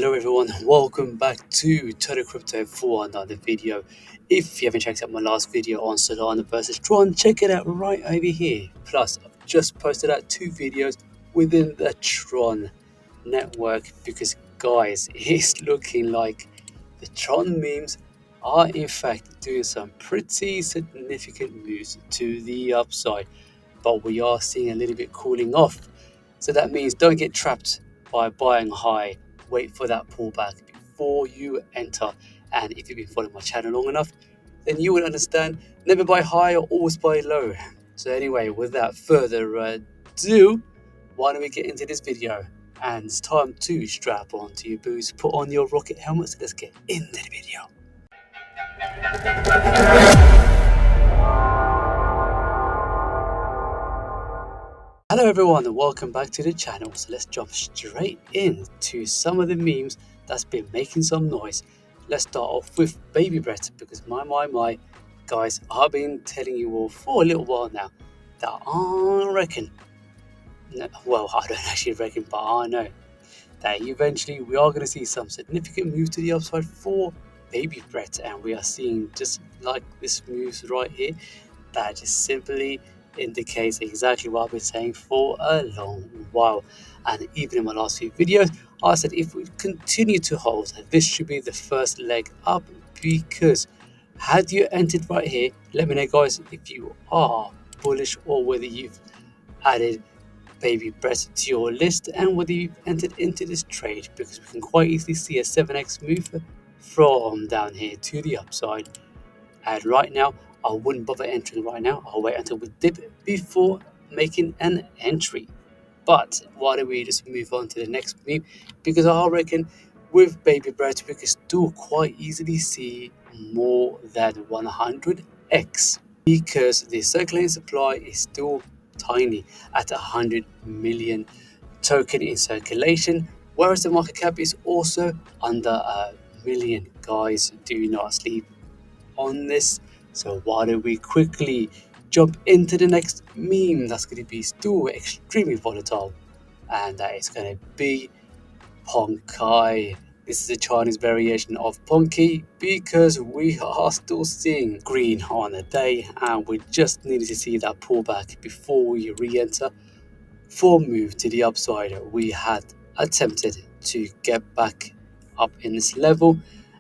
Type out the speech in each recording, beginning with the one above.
Hello everyone, welcome back to Total Crypto for another video. If you haven't checked out my last video on Solana versus Tron, check it out right over here. Plus, I've just posted out 2 videos within the Tron network because guys, it's looking like the Tron memes are in fact doing some pretty significant moves to the upside, but we are seeing a little bit cooling off. So that means don't get trapped by buying high. Wait for that pullback before you enter. And if you've been following my channel long enough, then you will understand never buy high or always buy low. So anyway, without further ado, why don't we get into this video? And it's time to strap onto your boots, put on your rocket helmets. Let's get into the video. Hello everyone and welcome back to the channel. So let's jump straight into some of the memes that's been making some noise. Let's start off with Baby Brett because my guys, I've been telling you all for a little while now that I reckon, well, I don't actually reckon, but I know that eventually we are going to see some significant move to the upside for Baby Brett, and we are seeing just like this moves right here that just simply indicates exactly what I've been saying for a long while. And even in my last few videos, I said if we continue to hold, this should be the first leg up, because had you entered right here, let me know guys if you are bullish or whether you've added Baby Brett to your list and whether you've entered into this trade, because we can quite easily see a 7x move from down here to the upside. And right now, I wouldn't bother entering right now. I'll wait until we dip before making an entry. But why don't we just move on to the next meme? Because I reckon with Baby Brett, we can still quite easily see more than 100x, because the circulating supply is still tiny at 100 million token in circulation, whereas the market cap is also under a million. Guys, do not sleep on this. So why don't we quickly jump into the next meme that's going to be still extremely volatile, and that is going to be Ponkai. This is a Chinese variation of Ponky because we are still seeing green on the day, and we just needed to see that pullback before we re-enter for move to the upside. We had attempted to get back up in this level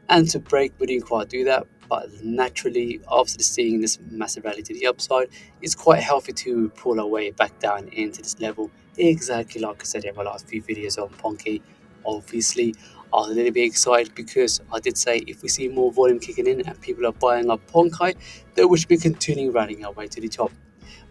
and to break, we didn't quite do that, but naturally after seeing this massive rally to the upside, it's quite healthy to pull our way back down into this level, exactly like I said in my last few videos on Ponky. Obviously I was a little bit excited because I did say if we see more volume kicking in and people are buying up Ponkai, then we should be continuing rallying our way to the top.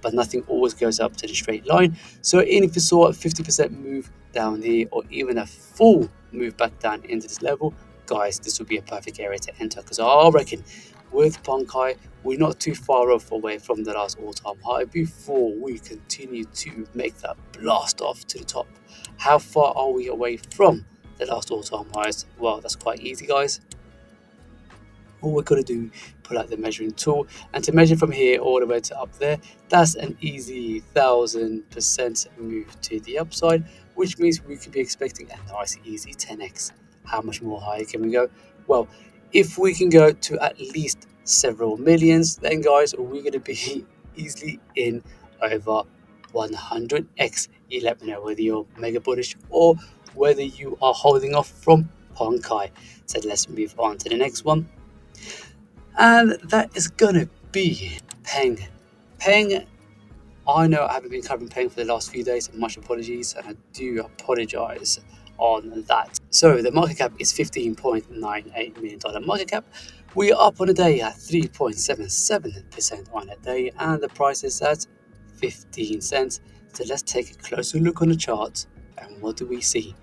But nothing always goes up to the straight line. So even if you saw a 50% move down here or even a full move back down into this level, guys, this would be a perfect area to enter, because I reckon with Ponkai, we're not too far off away from the last all-time high before we continue to make that blast off to the top. How far are we away from the last all-time highs? Well, that's quite easy, guys. All we're going to do, pull out the measuring tool, and to measure from here all the way to up there, that's an easy 1000% move to the upside, which means we could be expecting a nice easy 10x. How much more higher can we go? Well, if we can go to at least several millions, then guys, we're going to be easily in over 100x. You let me know whether you're mega bullish or whether you are holding off from Ponkai. So let's move on to the next one. And that is gonna be Peng. Peng, I know I haven't been covering Peng for the last few days, much apologies, and I do apologize on that. So the market cap is $15.98 million market cap. We are up on a day at 3.77% on a day, and the price is at 15 cents. So let's take a closer look on the chart, and what do we see?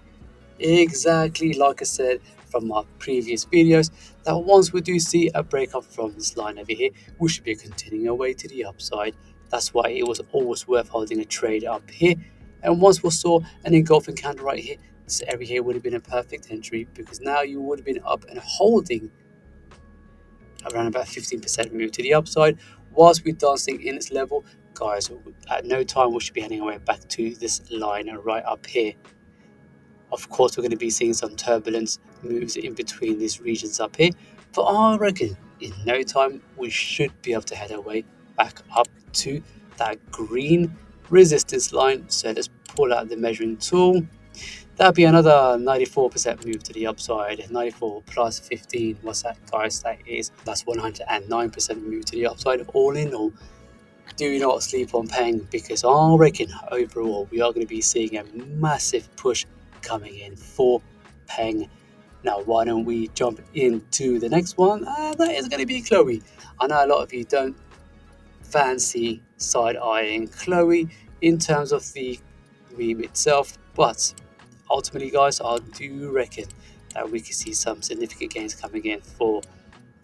Exactly like I said from my previous videos, that once we do see a breakup from this line over here, we should be continuing our way to the upside. That's why it was always worth holding a trade up here. And once we saw an engulfing candle right here, this area here would have been a perfect entry, because now you would have been up and holding around about 15% move to the upside whilst we're dancing in this level. Guys, at no time we should be heading our way back to this line right up here. Of course, we're going to be seeing some turbulence moves in between these regions up here, but I reckon in no time we should be able to head our way back up to that green resistance line. So let's pull out the measuring tool. That'd be another 94% move to the upside. 94 plus 15, what's that, guys? That's 109% move to the upside. All in all, do not sleep on Peng, because I reckon overall we are going to be seeing a massive push coming in for Peng. Now, why don't we jump into the next one? That is going to be Chloe. I know a lot of you don't fancy side-eyeing Chloe in terms of the meme itself, but ultimately, guys, I do reckon that we can see some significant gains coming in for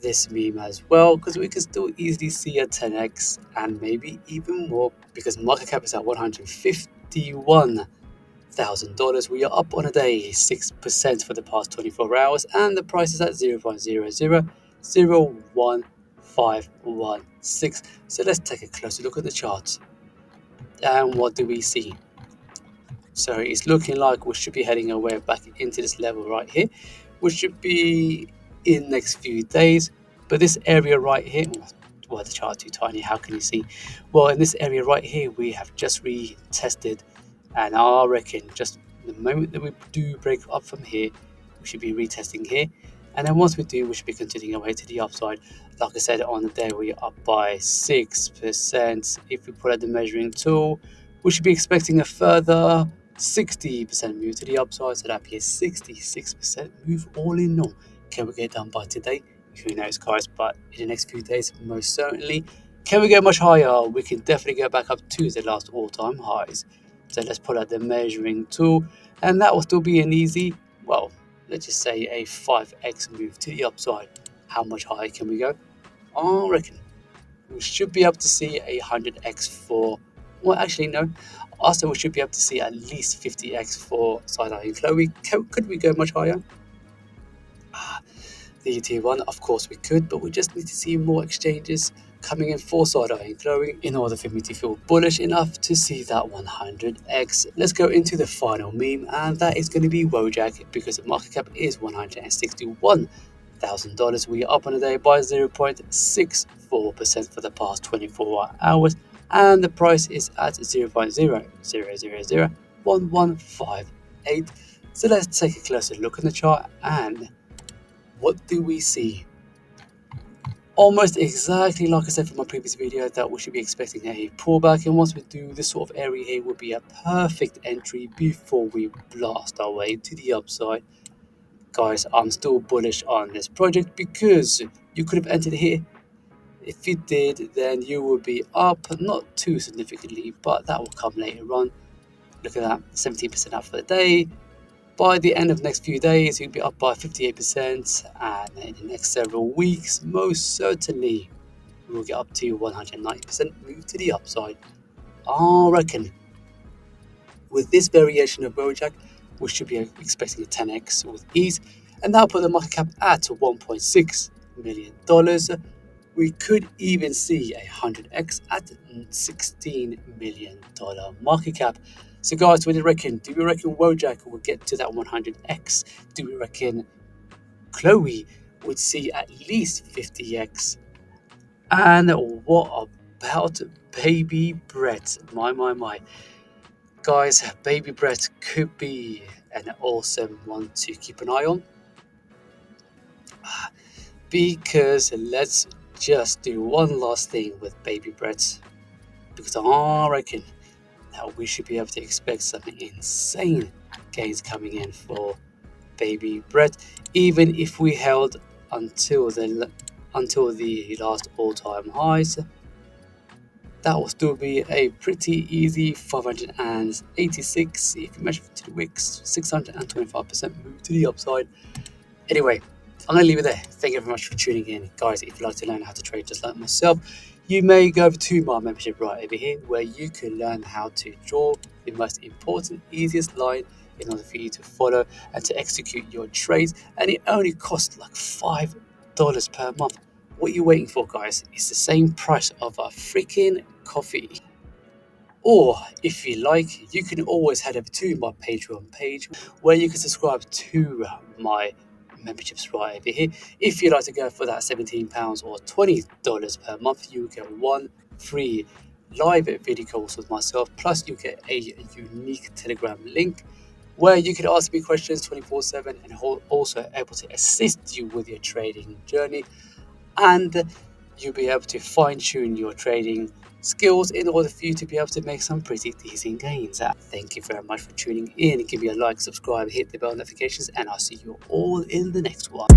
this meme as well, because we can still easily see a 10x and maybe even more, because market cap is at $151,000. We are up on a day 6% for the past 24 hours, and the price is at 0.00015116. So let's take a closer look at the charts. And what do we see? So it's looking like we should be heading our way back into this level right here, which should be in next few days. But this area right here, well, the chart too tiny, how can you see? Well, in this area right here, we have just retested, and I reckon just the moment that we do break up from here, we should be retesting here. And then once we do, we should be continuing our way to the upside. Like I said, on the day we are up by 6%. If we pull out the measuring tool, we should be expecting a further 60% move to the upside, so that'd be a 66% move all in all. Can we get done by today? Who knows, guys, but in the next few days, most certainly. Can we get much higher? We can definitely go back up to the last all-time highs. So let's pull out the measuring tool, and that will still be an easy, well, let's just say a 5x move to the upside. How much higher can we go? I reckon we should be able to see a 100x for, well, actually no, also we should be able to see at least 50x for side-eyeing Chloe. Could we go much higher? The T1, of course we could, but we just need to see more exchanges coming in for side-eyeing Chloe in order for me to feel bullish enough to see that 100x. Let's go into the final meme, and that is going to be Wojak, because the market cap is $161,000. We are up on the day by 0.64% for the past 24 hours, and the price is at 0.00001158. So let's take a closer look at the chart, and what do we see? Almost exactly like I said from my previous video, that we should be expecting a pullback, and once we do, this sort of area here would be a perfect entry before we blast our way to the upside. Guys, I'm still bullish on this project, because you could have entered here. If you did, then you will be up, not too significantly, but that will come later on. Look at that, 17% up for the day. By the end of the next few days, you'll be up by 58%, and in the next several weeks, most certainly, we will get up to 190% move to the upside. I reckon with this variation of Bojack, we should be expecting a 10x with ease, and that'll put the market cap at $1.6 million. We could even see a 100x at $16 million market cap. So guys, what do you reckon? Do we reckon Wojak will get to that 100x? Do we reckon Chloe would see at least 50x? And what about Baby Brett? My. Guys, Baby Brett could be an awesome one to keep an eye on. Because let's just do one last thing with Baby Brett, because I reckon that we should be able to expect some insane gains coming in for Baby Brett, even if we held until the last all-time highs. That will still be a pretty easy 586 if you measure to the wicks, 625% move to the upside. Anyway, I'm going to leave it there. Thank you very much for tuning in. Guys, if you'd like to learn how to trade just like myself, you may go over to my membership right over here, where you can learn how to draw the most important, easiest line in order for you to follow and to execute your trades. And it only costs like $5 per month. What are you waiting for, guys? It's the same price of a freaking coffee. Or if you like, you can always head over to my Patreon page where you can subscribe to my memberships right over here. If you'd like to go for that £17 or $20 per month, you get one free live video calls with myself, plus you get a unique Telegram link where you can ask me questions 24/7 and also able to assist you with your trading journey, and you'll be able to fine-tune your trading skills in order for you to be able to make some pretty decent gains. Thank you very much for tuning in. Give me a like, subscribe, hit the bell notifications, and I'll see you all in the next one.